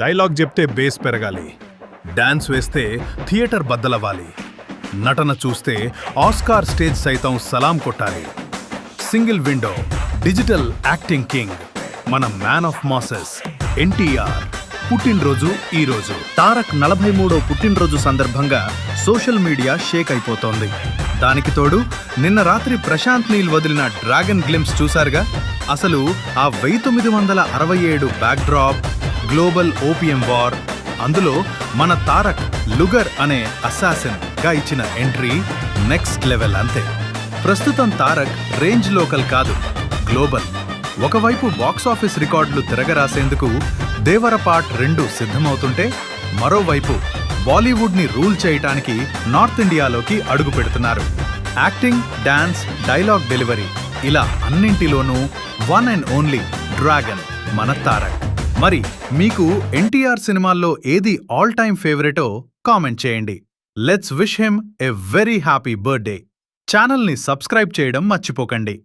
Dialogue చెప్తే base పెరగాలి, dance వేస్తే థియేటర్ బద్దలవ్వాలి, నటన చూస్తే ఆస్కార్ స్టేజ్ సైతం సలాం కొట్టాలి. Single window digital acting king మన మ్యాన్ ఆఫ్ మాసెస్ ఎన్టీఆర్ పుట్టినరోజు ఈ రోజు. తారక్ 43వ పుట్టినరోజు సందర్భంగా సోషల్ మీడియా షేక్ అయిపోతోంది. దానికి తోడు నిన్న రాత్రి ప్రశాంత్ నీల్ వదిలిన డ్రాగన్ గ్లింప్స్ చూశారుగా. అసలు ఆ 1967 బ్యాక్డ్రాప్, గ్లోబల్ ఓపియం వార్, అందులో మన తారక్ లుగర్ అనే అసాసిన్ గా ఇచ్చిన ఎంట్రీ నెక్స్ట్ లెవెల్ అంతే. ప్రస్తుతం తారక్ రేంజ్ లోకల్ కాదు, గ్లోబల్. ఒకవైపు బాక్సాఫీస్ రికార్డులు తిరగరాసేందుకు దేవర పార్ట్ 2 సిద్ధమవుతుంటే, మరోవైపు బాలీవుడ్ ని రూల్ చేయటానికి నార్త్ ఇండియాలోకి అడుగు పెడుతున్నారు. యాక్టింగ్, డాన్స్, డైలాగ్ డెలివరీ ఇలా అన్నింటిలోనూ వన్ అండ్ ఓన్లీ డ్రాగన్ మన తారక్. మరి మీకు ఎన్టీఆర్ సినిమాల్లో ఏది ఆల్ టైమ్ ఫేవరెటో కామెంట్ చేయండి. Let's wish him a very happy birthday. ఛానల్ని సబ్స్క్రైబ్ చేయడం మర్చిపోకండి.